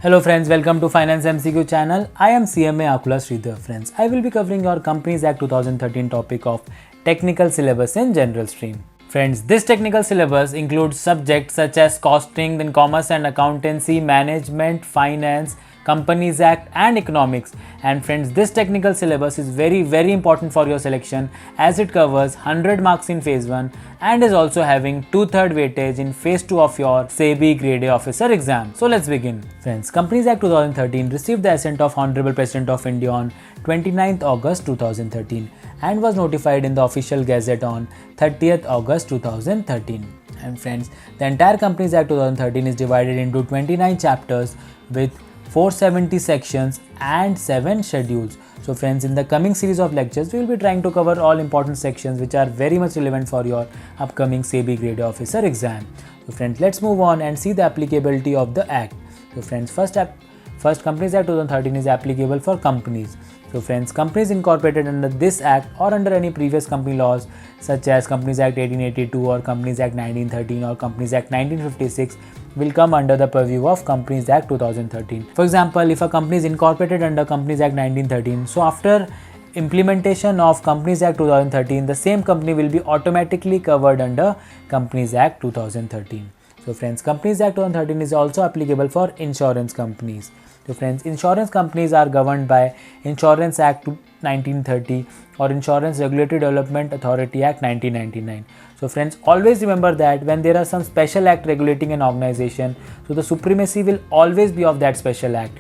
Hello friends, welcome to Finance MCQ channel. I am CMA Akula Sridhar. Friends, I will be covering your Companies Act 2013 topic of technical syllabus in general stream. Friends, this technical syllabus includes subjects such as costing, then commerce and accountancy, management, finance, Companies Act and economics. And friends, this technical syllabus is very important for your selection as it covers 100 marks in phase 1 and is also having 2/3 weightage in phase 2 of your SEBI Grade A officer exam. So let's begin. Friends, Companies Act 2013 received the assent of Honorable President of India on 29th August 2013 and was notified in the official gazette on 30th August 2013. And friends, the entire Companies Act 2013 is divided into 29 chapters with 470 sections and 7 schedules. So friends, in the coming series of lectures, we will be trying to cover all important sections which are very much relevant for your upcoming SEBI Grade A officer exam. So friends, let's move on and see the applicability of the Act. So friends, first Companies Act 2013 is applicable for companies. So friends, companies incorporated under this Act or under any previous company laws such as Companies Act 1882 or Companies Act 1913 or Companies Act 1956 will come under the purview of Companies Act 2013. For example, if a company is incorporated under Companies Act 1913, so after implementation of Companies Act 2013, the same company will be automatically covered under Companies Act 2013. So friends, Companies Act 2013 is also applicable for insurance companies. So friends, insurance companies are governed by Insurance Act 1930 or Insurance Regulatory Development Authority Act 1999. So friends, always remember that when there are some special act regulating an organization, so the supremacy will always be of that special act.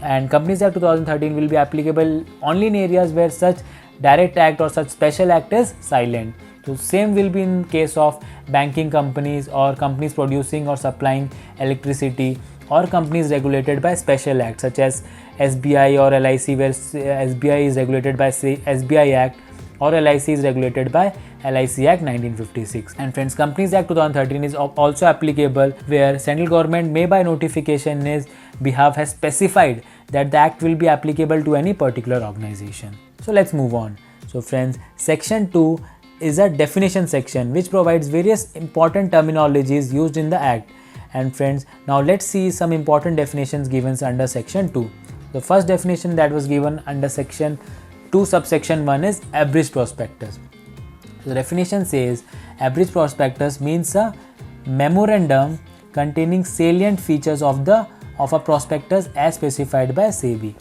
And Companies Act 2013 will be applicable only in areas where such direct act or such special act is silent. So same will be in case of banking companies or companies producing or supplying electricity or companies regulated by special acts such as SBI or LIC, where SBI is regulated by SBI Act or LIC is regulated by LIC Act 1956. And friends, Companies Act 2013 is also applicable where central government may by notification in its behalf has specified that the act will be applicable to any particular organization. So let's move on. So friends, section 2 is a definition section which provides various important terminologies used in the act. And friends, now let's see some important definitions given under section 2. The first definition that was given under section 2 subsection 1 is abridged prospectus. The definition says abridged prospectus means a memorandum containing salient features of a prospectus as specified by SEBI.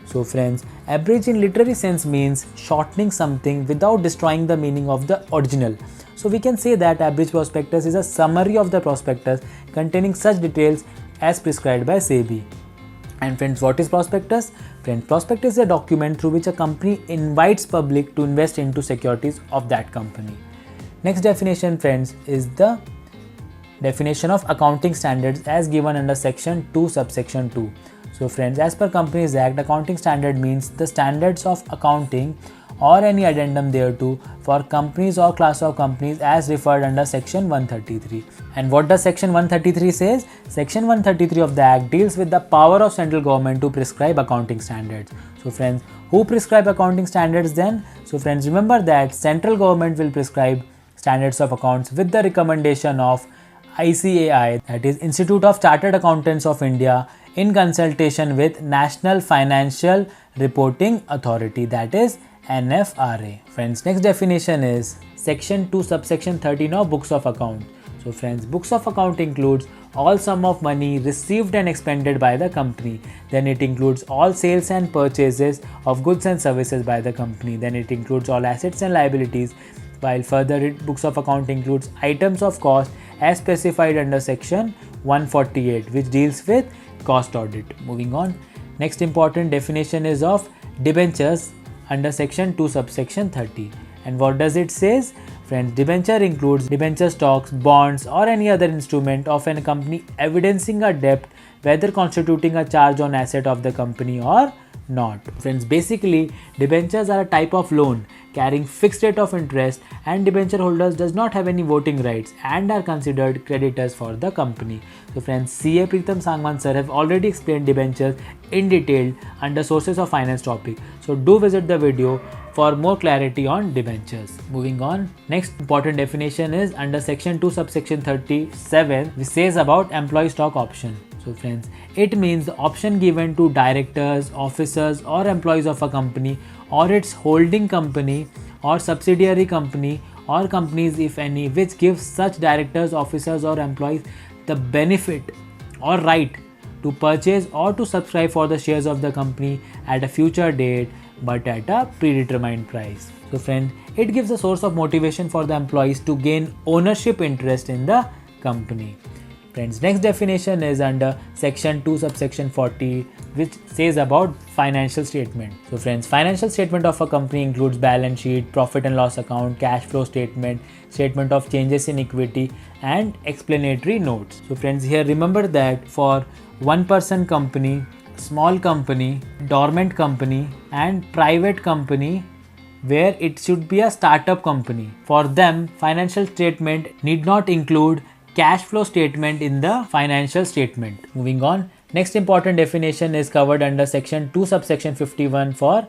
So friends, abridged in literary sense means shortening something without destroying the meaning of the original. So we can say that abridged prospectus is a summary of the prospectus containing such details as prescribed by SEBI. And friends, what is prospectus? Friends, prospectus is a document through which a company invites public to invest into securities of that company. Next definition, friends, is the definition of accounting standards as given under section 2 subsection 2. So friends, as per Companies Act, accounting standard means the standards of accounting or any addendum thereto for companies or class of companies as referred under section 133. And what does section 133 says? Section 133 of the Act deals with the power of central government to prescribe accounting standards. So friends, who prescribe accounting standards then? So friends, remember that central government will prescribe standards of accounts with the recommendation of ICAI, that is Institute of Chartered Accountants of India, in consultation with National Financial Reporting Authority, that is NFRA. Friends, next definition is section 2 subsection 13 of books of account. So friends, books of account includes all sum of money received and expended by the company. Then it includes all sales and purchases of goods and services by the company. Then it includes all assets and liabilities. While further, books of account includes items of cost as specified under section 148, which deals with cost audit. Moving on, next important definition is of debentures under section 2 subsection 30. And what does it says? Friends, debenture includes debenture stocks, bonds or any other instrument of a company evidencing a debt, whether constituting a charge on asset of the company or not. Friends, basically debentures are a type of loan carrying fixed rate of interest, and debenture holders does not have any voting rights and are considered creditors for the company. So friends, CA Pritam Sangwan sir have already explained debentures in detail under sources of finance topic. So do visit the video for more clarity on debentures. Moving on, next important definition is under section 2 subsection 37, which says about employee stock option. So friends, it means the option given to directors, officers or employees of a company or its holding company or subsidiary company or companies if any, which gives such directors, officers or employees the benefit or right to purchase or to subscribe for the shares of the company at a future date but at a predetermined price. So friend, it gives a source of motivation for the employees to gain ownership interest in the company. Friends, next definition is under section 2 subsection 40, which says about financial statement. So friends, financial statement of a company includes balance sheet, profit and loss account, cash flow statement, statement of changes in equity and explanatory notes. So friends, here remember that for one person company, small company, dormant company and private company where it should be a startup company, for them financial statement need not include cash flow statement in the financial statement. Moving on, next important definition is covered under section 2 subsection 51 for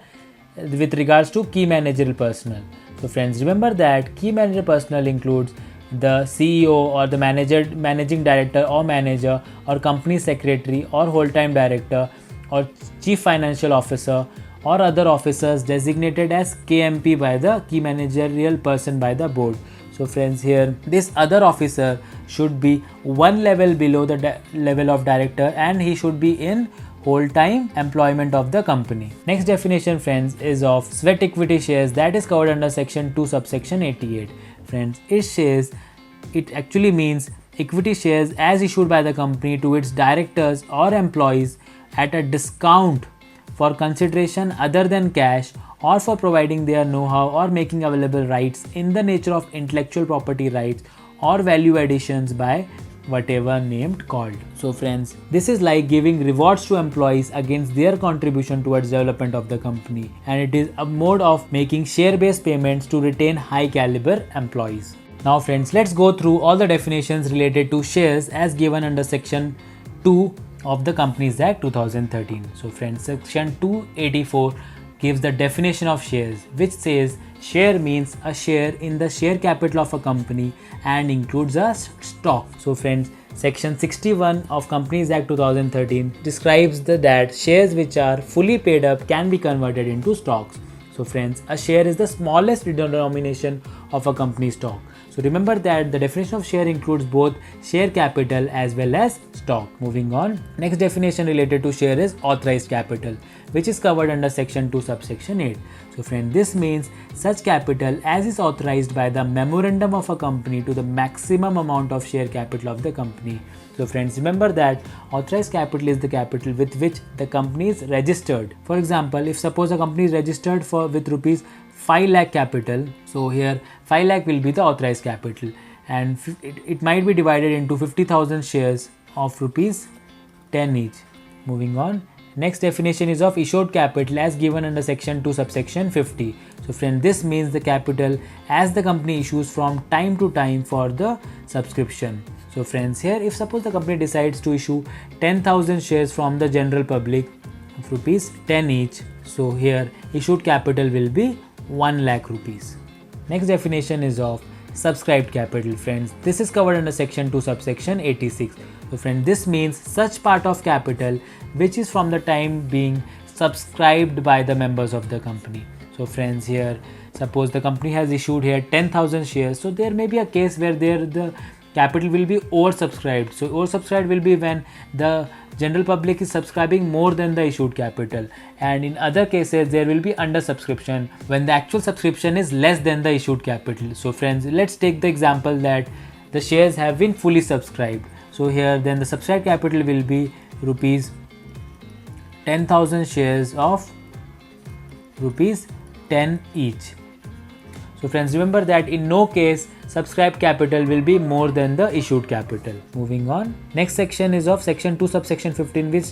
with regards to key managerial personnel. So friends, remember that key manager personnel includes the CEO or the managing director or manager or company secretary or whole-time director or chief financial officer or other officers designated as KMP by the key managerial person by the board. So friends, here this other officer should be one level below the level of director and he should be in whole-time employment of the company. Next definition friends is of sweat equity shares, that is covered under section 2 subsection 88. Friends, it actually means equity shares as issued by the company to its directors or employees at a discount for consideration other than cash or for providing their know-how or making available rights in the nature of intellectual property rights or value additions by whatever named called. So friends, this is like giving rewards to employees against their contribution towards development of the company, and it is a mode of making share-based payments to retain high caliber employees. Now friends, let's go through all the definitions related to shares as given under section 2 of the Companies Act 2013. So friends, section 284 gives the definition of shares, which says share means a share in the share capital of a company and includes a stock. So friends, section 61 of Companies Act 2013 describes that shares which are fully paid up can be converted into stocks. So friends, a share is the smallest denomination of a company stock. So remember that the definition of share includes both share capital as well as stock. Moving on, next definition related to share is authorized capital, which is covered under section 2 subsection 8. So friend, this means such capital as is authorized by the memorandum of a company to the maximum amount of share capital of the company. So friends, remember that authorized capital is the capital with which the company is registered. For example, if suppose a company is registered with rupees 5 lakh capital, so here 5 lakh will be the authorized capital and it might be divided into 50,000 shares of rupees 10 each. Moving on, next definition is of issued capital as given under section 2 subsection 50. So friend, this means the capital as the company issues from time to time for the subscription. So friends, here if suppose the company decides to issue 10,000 shares from the general public of rupees 10 each, so here issued capital will be 1 lakh rupees. Next definition is of subscribed capital. Friends, this is covered under section 2 subsection 86. So friend, this means such part of capital which is from the time being subscribed by the members of the company. So friends, here suppose the company has issued here 10,000 shares, so there may be a case where the capital will be oversubscribed. So oversubscribed will be when the general public is subscribing more than the issued capital, and in other cases there will be under subscription when the actual subscription is less than the issued capital. So friends, let's take the example that the shares have been fully subscribed. So here then the subscribed capital will be rupees 10,000 shares of rupees 10 each. So friends, remember that in no case subscribed capital will be more than the issued capital. Moving on, next section is of section 2 subsection 15, which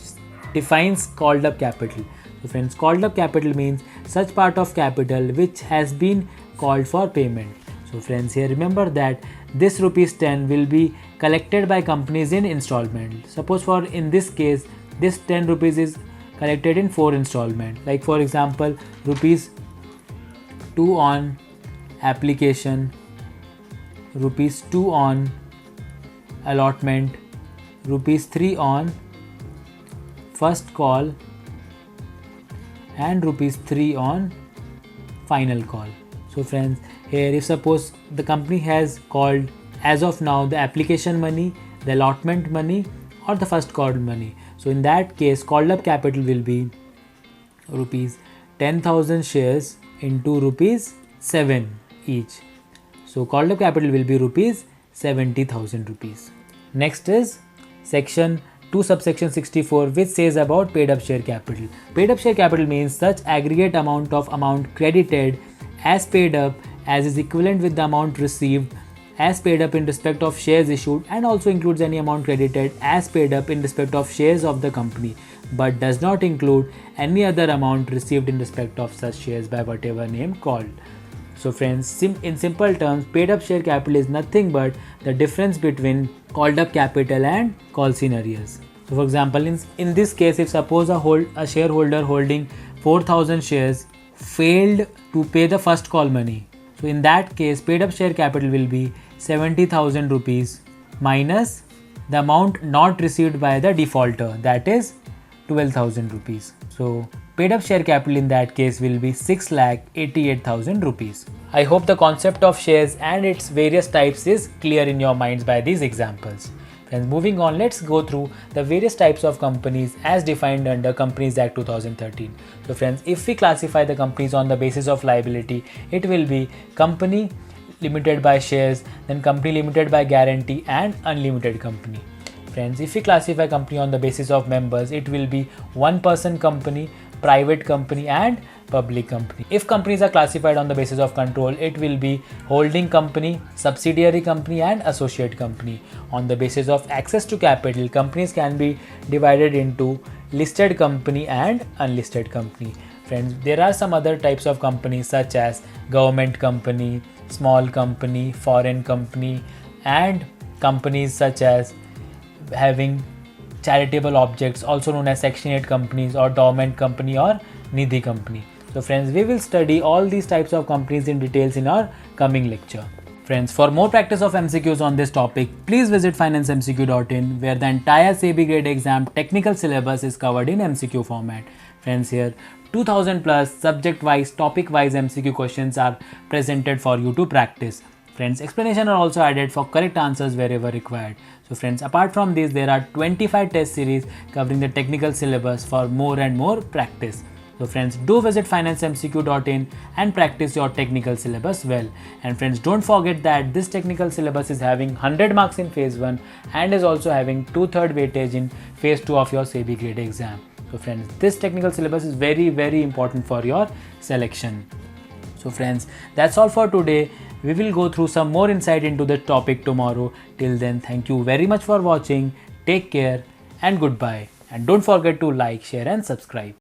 defines called up capital. So friends, called up capital means such part of capital which has been called for payment. So friends, here remember that this rupees 10 will be collected by companies in installment. Suppose for in this case this 10 rupees is collected in 4 installment, like for example rupees 2 on application, rupees 2 on allotment, rupees 3 on first call and rupees 3 on final call. So friends, here if suppose the company has called as of now the application money, the allotment money or the first call money. So in that case, called up capital will be rupees 10,000 shares into rupees 7 each. So called up capital will be rupees 70,000 rupees. Next is section 2 subsection 64, which says about paid up share capital. Paid up share capital means such aggregate amount credited as paid up as is equivalent with the amount received as paid up in respect of shares issued, and also includes any amount credited as paid up in respect of shares of the company, but does not include any other amount received in respect of such shares by whatever name called. So friends, in simple terms, paid up share capital is nothing but the difference between called up capital and call scenarios. So for example, in this case, if suppose a shareholder holding 4,000 shares failed to pay the first call money, so in that case, paid up share capital will be 70,000 rupees minus the amount not received by the defaulter, that is 12,000 rupees. So paid up share capital in that case will be 6,88,000 rupees. I hope the concept of shares and its various types is clear in your minds by these examples. Friends, moving on, let's go through the various types of companies as defined under Companies Act 2013. So friends, if we classify the companies on the basis of liability, it will be company limited by shares, then company limited by guarantee and unlimited company. Friends, if we classify company on the basis of members, it will be one person company, private company and public company. If companies are classified on the basis of control, it will be holding company, subsidiary company and associate company. On the basis of access to capital, companies can be divided into listed company and unlisted company. Friends, there are some other types of companies such as government company, small company, foreign company and companies such as having charitable objects, also known as Section 8 companies or dormant company or Nidhi company. So friends, we will study all these types of companies in details in our coming lecture. Friends, for more practice of MCQs on this topic, please visit financemcq.in, where the entire SEBI grade exam technical syllabus is covered in MCQ format. Friends, here 2000 plus subject wise, topic wise MCQ questions are presented for you to practice. Friends, explanation are also added for correct answers wherever required. So friends, apart from this, there are 25 test series covering the technical syllabus for more and more practice. So friends, do visit financemcq.in and practice your technical syllabus well. And friends, don't forget that this technical syllabus is having 100 marks in phase 1 and is also having 2/3 weightage in phase 2 of your SEBI grade exam. So friends, this technical syllabus is very important for your selection. So friends, that's all for today. We will go through some more insight into the topic tomorrow. Till then, thank you very much for watching. Take care and goodbye. And don't forget to like, share and subscribe.